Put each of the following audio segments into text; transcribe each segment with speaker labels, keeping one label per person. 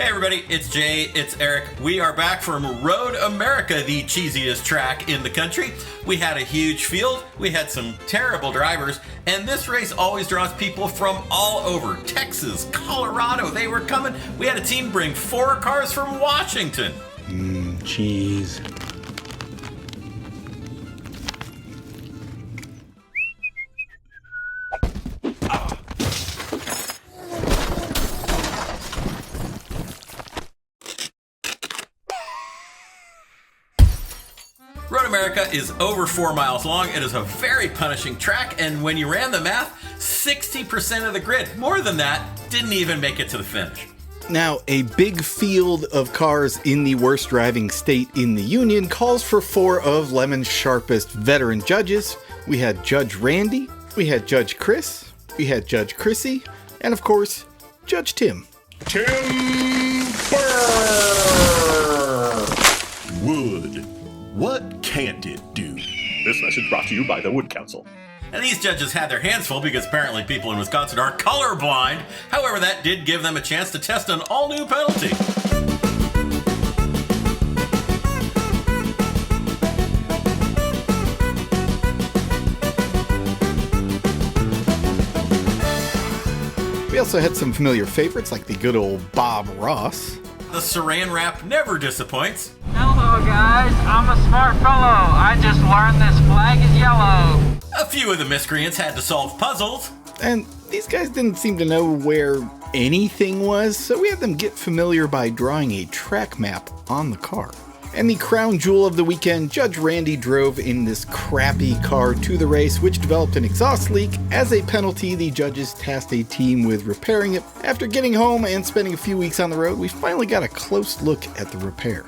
Speaker 1: Hey everybody, it's Jay, it's Eric. We are back from Road America, the cheesiest track in the country. We had a huge field, we had some terrible drivers, and this race always draws people from all over. Texas, Colorado, they were coming. We had a team bring 4 cars from Washington.
Speaker 2: Cheese.
Speaker 1: Road America is over 4 miles long. It is a very punishing track, and when you ran the math, 60% of the grid, more than that, didn't even make it to the finish.
Speaker 2: Now, a big field of cars in the worst driving state in the union calls for 4 of Lemon's sharpest veteran judges. We had Judge Randy, we had Judge Chris, we had Judge Chrissy, and of course, Judge Tim.
Speaker 3: Wood. What can't it do?
Speaker 4: This message brought to you by the Wood Council.
Speaker 1: And these judges had their hands full because apparently people in Wisconsin are colorblind. However, that did give them a chance to test an all-new penalty.
Speaker 2: We also had some familiar favorites like the good old Bob Ross.
Speaker 1: The saran wrap never disappoints.
Speaker 5: Hello guys, I'm a smart fellow. I just learned this flag is yellow.
Speaker 1: A few of the miscreants had to solve puzzles.
Speaker 2: And these guys didn't seem to know where anything was, so we had them get familiar by drawing a track map on the car. And the crown jewel of the weekend, Judge Randy drove in this crappy car to the race, which developed an exhaust leak. As a penalty, the judges tasked a team with repairing it. After getting home and spending a few weeks on the road, we finally got a close look at the repair.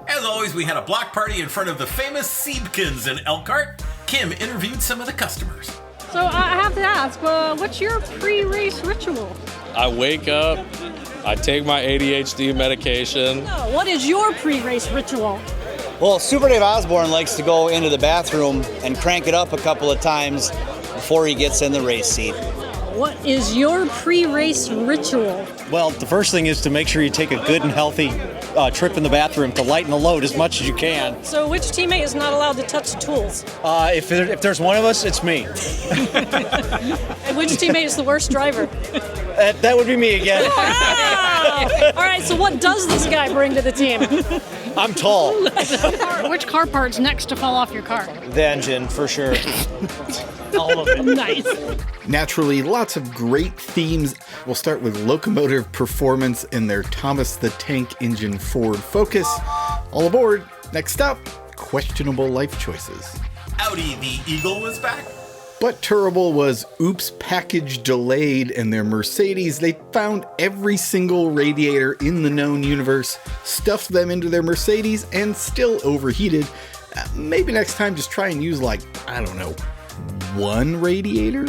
Speaker 1: As always, we had a block party in front of the famous Siebkens in Elkhart. Kim interviewed some of the customers.
Speaker 6: So I have to ask, what's your pre-race ritual?
Speaker 7: I wake up, I take my ADHD medication.
Speaker 6: No, what is your pre-race ritual?
Speaker 8: Well, Super Dave Osborne likes to go into the bathroom and crank it up a couple of times before he gets in the race seat.
Speaker 6: What is your pre-race ritual?
Speaker 9: Well, the first thing is to make sure you take a good and healthy trip in the bathroom to lighten the load as much as you can.
Speaker 6: So which teammate is not allowed to touch the tools?
Speaker 9: If there's one of us, it's me.
Speaker 6: And which teammate is the worst driver?
Speaker 9: That would be me again.
Speaker 6: Wow! All right, so what does this guy bring to the team?
Speaker 9: I'm tall.
Speaker 6: Which car part's next to fall off your car?
Speaker 9: The engine, for sure. All of it.
Speaker 6: Nice.
Speaker 2: Naturally, lots of great themes. We'll start with locomotive performance in their Thomas the Tank Engine Ford Focus. All aboard. Next up, questionable life choices.
Speaker 1: Audi the Eagle was back.
Speaker 2: But terrible was oops, package delayed, and their Mercedes. They found every single radiator in the known universe, stuffed them into their Mercedes, and still overheated. Maybe next time just try and use one radiator?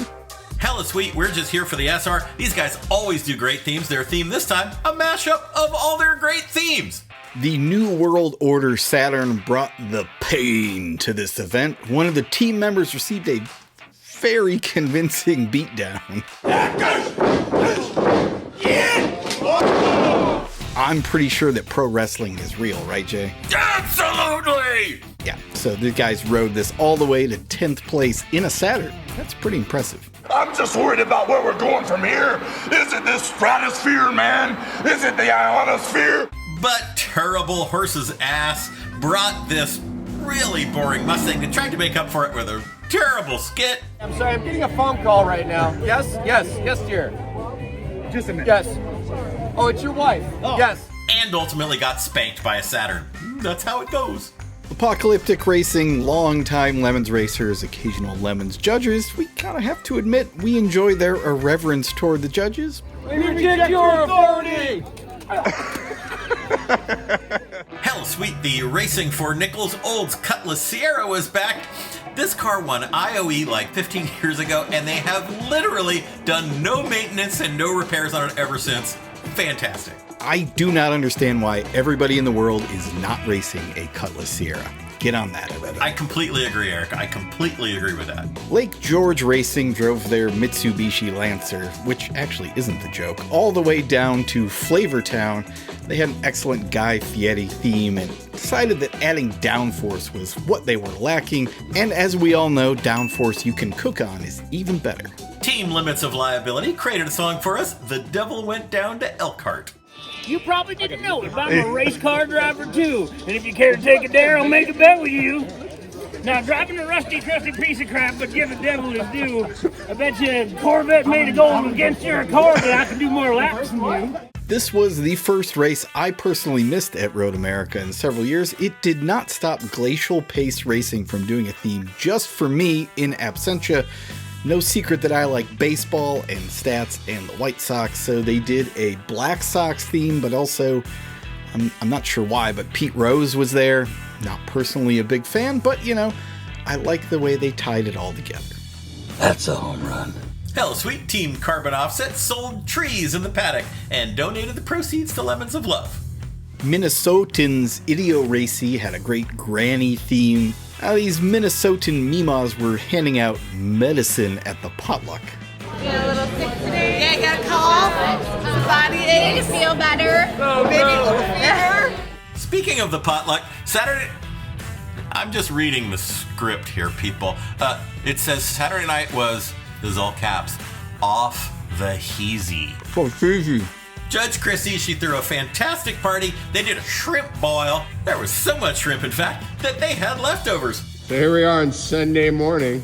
Speaker 1: Hella sweet, we're just here for the SR. These guys always do great themes. Their theme this time, a mashup of all their great themes.
Speaker 2: The New World Order Saturn brought the pain to this event. One of the team members received a very convincing beatdown. I'm pretty sure that pro wrestling is real, right, Jay?
Speaker 1: Absolutely!
Speaker 2: Yeah, so the guys rode this all the way to 10th place in a Saturn. That's pretty impressive.
Speaker 3: I'm just worried about where we're going from here. Is it this stratosphere, man? Is it the ionosphere?
Speaker 1: But terrible horse's ass brought this really boring Mustang and tried to make up for it with a terrible skit.
Speaker 10: I'm sorry, I'm getting a phone call right now. Yes, dear.
Speaker 11: Just a minute.
Speaker 10: Yes. Oh, it's your wife. Oh. Yes.
Speaker 1: And ultimately got spanked by a Saturn. That's how it goes.
Speaker 2: Apocalyptic Racing, longtime Lemons racers, occasional Lemons judges. We kind of have to admit we enjoy their irreverence toward the judges.
Speaker 10: We reject your authority!
Speaker 1: Hell sweet, the Racing for Nichols Olds Cutlass Sierra was back. This car won IOE like 15 years ago, and they have literally done no maintenance and no repairs on it ever since. Fantastic.
Speaker 2: I do not understand why everybody in the world is not racing a Cutlass Sierra. get on that, everybody.
Speaker 1: I completely agree, Eric. I completely agree with that.
Speaker 2: Lake George Racing drove their Mitsubishi Lancer, which actually isn't the joke, all the way down to Flavortown. They had an excellent Guy Fieri theme and decided that adding downforce was what they were lacking. And as we all know, downforce you can cook on is even better.
Speaker 1: Team Limits of Liability created a song for us, The Devil Went Down to Elkhart.
Speaker 11: You probably didn't know it, but I'm a race car driver too. And if you care to take it there, I'll make a bet with you. Now, driving a rusty, crusty piece of crap, but give the devil his due. I bet you Corvette made a goal against your car, but I can do more laps than you.
Speaker 2: This was the first race I personally missed at Road America in several years. It did not stop Glacial Pace Racing from doing a theme just for me in absentia. No secret that I like baseball and stats and the White Sox, so they did a Black Sox theme, but also, I'm not sure why, but Pete Rose was there. Not personally a big fan, but I like the way they tied it all together.
Speaker 12: That's a home run.
Speaker 1: Hell Sweet Team Carbon Offset sold trees in the paddock and donated the proceeds to Lemons of Love.
Speaker 2: Minnesotans Idio Racy had a great granny theme. Now, these Minnesotan Mimas were handing out medicine at the potluck.
Speaker 13: Get a little sick today. Yeah, got a cough, some body aches. Feel better. Oh, maybe a little fever.
Speaker 1: Speaking of the potluck, Saturday... I'm just reading the script here, people. It says Saturday night was, this is all caps, off the heezy.
Speaker 2: Oh, heezy.
Speaker 1: Judge Chrissy, she threw a fantastic party. They did a shrimp boil. There was so much shrimp, in fact, that they had leftovers.
Speaker 10: So here we are on Sunday morning.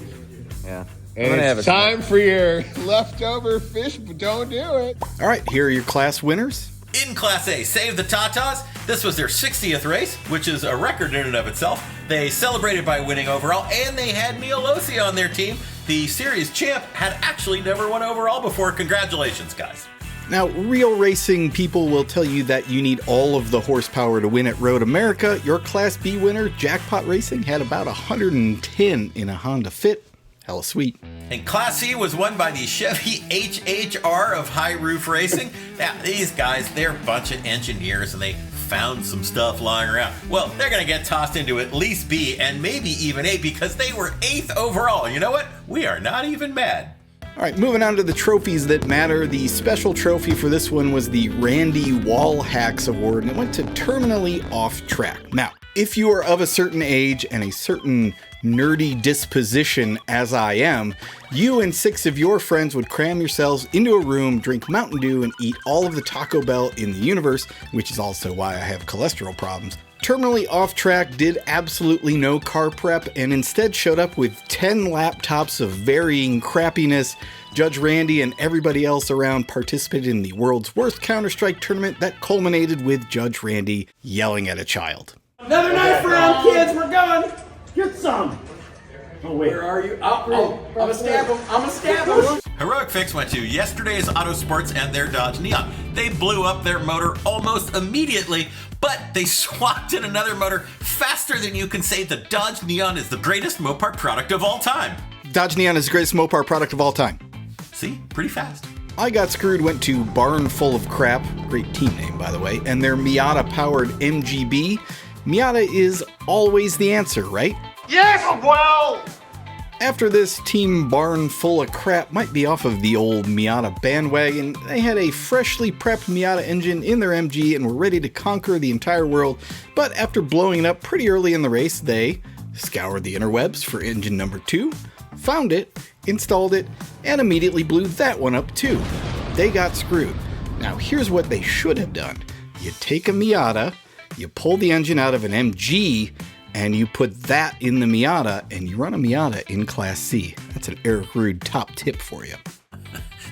Speaker 12: Yeah.
Speaker 10: And it's time for your leftover fish, but don't do it.
Speaker 2: All right, here are your class winners.
Speaker 1: In Class A, Save the Tatas. This was their 60th race, which is a record in and of itself. They celebrated by winning overall, and they had Miolosi on their team. The series champ had actually never won overall before. Congratulations, guys.
Speaker 2: Now, real racing people will tell you that you need all of the horsepower to win at Road America. Your Class B winner, Jackpot Racing, had about 110 in a Honda Fit. Hella sweet.
Speaker 1: And Class C was won by the Chevy HHR of High Roof Racing. Now, these guys, they're a bunch of engineers, and they found some stuff lying around. Well, they're going to get tossed into at least B and maybe even A because they were 8th overall. You know what? We are not even mad.
Speaker 2: All right, moving on to the trophies that matter. The special trophy for this one was the Randy Wall Hacks Award, and it went to Terminally Off Track. Now, if you are of a certain age and a certain nerdy disposition as I am, you and 6 of your friends would cram yourselves into a room, drink Mountain Dew, and eat all of the Taco Bell in the universe, which is also why I have cholesterol problems. Terminally Off Track did absolutely no car prep and instead showed up with 10 laptops of varying crappiness. Judge Randy and everybody else around participated in the world's worst Counter-Strike tournament that culminated with Judge Randy yelling at a child.
Speaker 11: Another knife round, kids. We're going. Get some. Oh, wait. Where are you? Oh, I'm gonna stab him. I'm gonna stab him.
Speaker 1: Heroic Fix went to yesterday's Auto Sports and their Dodge Neon. They blew up their motor almost immediately, but they swapped in another motor faster than you can say the Dodge Neon is the greatest Mopar product of all time.
Speaker 2: Dodge Neon is the greatest Mopar product of all time.
Speaker 1: See? Pretty fast.
Speaker 2: I Got Screwed went to Barn Full of Crap, great team name by the way, and their Miata-powered MGB. Miata is always the answer, right?
Speaker 3: Yes, well!
Speaker 2: After this, Team Barn Full of Crap might be off of the old Miata bandwagon. They had a freshly prepped Miata engine in their MG and were ready to conquer the entire world, but after blowing it up pretty early in the race, they scoured the interwebs for engine number 2, found it, installed it, and immediately blew that one up too. They got screwed. Now here's what they should have done. You take a Miata, you pull the engine out of an MG, and you put that in the Miata, and you run a Miata in Class C. That's an Eric Rude top tip for you.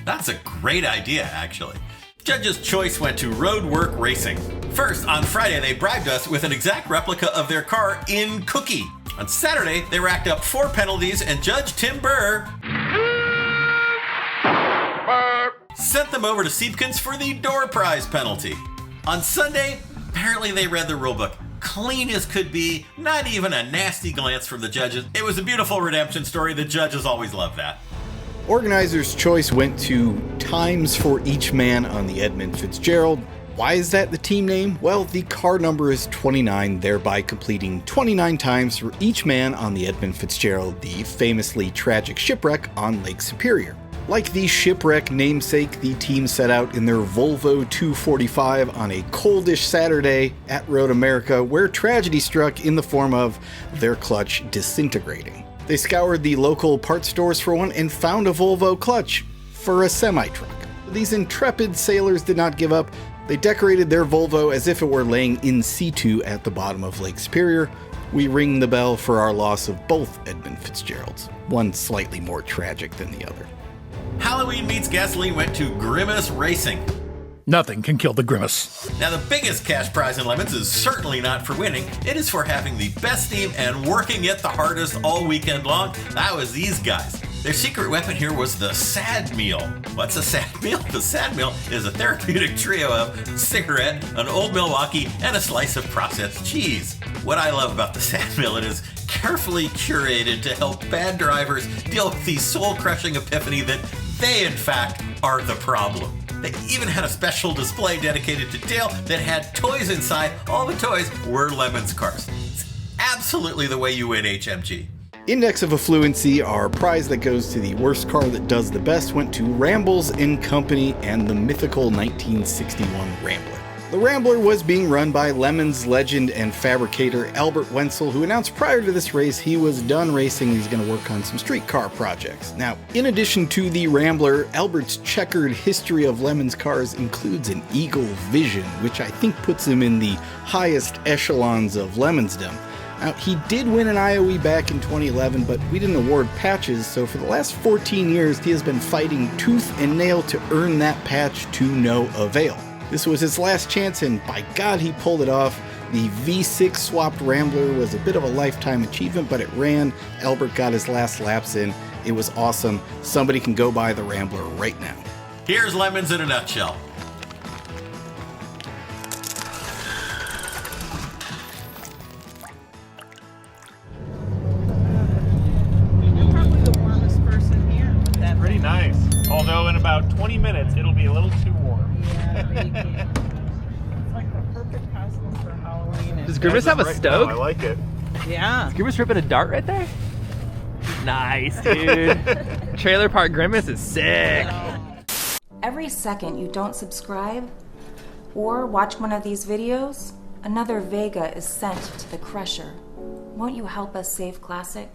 Speaker 1: That's a great idea, actually. Judge's choice went to Roadwork Racing. First, on Friday, they bribed us with an exact replica of their car in Cookie. On Saturday, they racked up 4 penalties, and Judge Tim Burr sent them over to Siebkens for the door prize penalty. On Sunday, apparently they read the rulebook. Clean as could be, not even a nasty glance from the judges. It was a beautiful redemption story. The judges always love that.
Speaker 2: Organizer's choice went to Times for Each Man on the Edmund Fitzgerald. Why is that the team name? Well, the car number is 29, thereby completing 29 times for each man on the Edmund Fitzgerald, the famously tragic shipwreck on Lake Superior. Like the shipwreck namesake, the team set out in their Volvo 245 on a coldish Saturday at Road America, where tragedy struck in the form of their clutch disintegrating. They scoured the local parts stores for one and found a Volvo clutch for a semi-truck. These intrepid sailors did not give up. They decorated their Volvo as if it were laying in situ at the bottom of Lake Superior. We ring the bell for our loss of both Edmund Fitzgeralds, one slightly more tragic than the other.
Speaker 1: Halloween Meets Gasoline went to Grimace Racing.
Speaker 14: Nothing can kill the Grimace.
Speaker 1: Now, the biggest cash prize in Lemons is certainly not for winning. It is for having the best team and working it the hardest all weekend long. That was these guys. Their secret weapon here was the sad meal. What's a sad meal? The sad meal is a therapeutic trio of cigarette, an Old Milwaukee, and a slice of processed cheese. What I love about the sad meal, it is carefully curated to help bad drivers deal with the soul-crushing epiphany that they, in fact, are the problem. They even had a special display dedicated to Dale that had toys inside. All the toys were Lemon's cars. It's absolutely the way you win HMG.
Speaker 2: Index of Affluency, our prize that goes to the worst car that does the best, went to Rambles & Company and the mythical 1961 Rambler. The Rambler was being run by Lemon's legend and fabricator Albert Wenzel, who announced prior to this race he was done racing and he's going to work on some street car projects. Now, in addition to the Rambler, Albert's checkered history of Lemon's cars includes an Eagle Vision, which I think puts him in the highest echelons of Lemonsdom. Now, he did win an IOE back in 2011, but we didn't award patches, so for the last 14 years he has been fighting tooth and nail to earn that patch to no avail. This was his last chance, and by God he pulled it off. The V6 swapped Rambler was a bit of a lifetime achievement, but it ran. Albert got his last laps in. It was awesome. Somebody can go buy the Rambler right now.
Speaker 1: Here's Lemons in a nutshell.
Speaker 15: Pretty nice. Although in about 20 minutes it'll be a little too warm.
Speaker 16: Yeah, really. It's like the perfect costume for Halloween.
Speaker 17: Does Grimace have a stoke?
Speaker 15: I like it.
Speaker 16: Yeah.
Speaker 17: Is Grimace ripping a dart right there? Nice, dude. Trailer Park Grimace is sick.
Speaker 18: Every second you don't subscribe or watch one of these videos, another Vega is sent to the crusher. Won't you help us save Classic?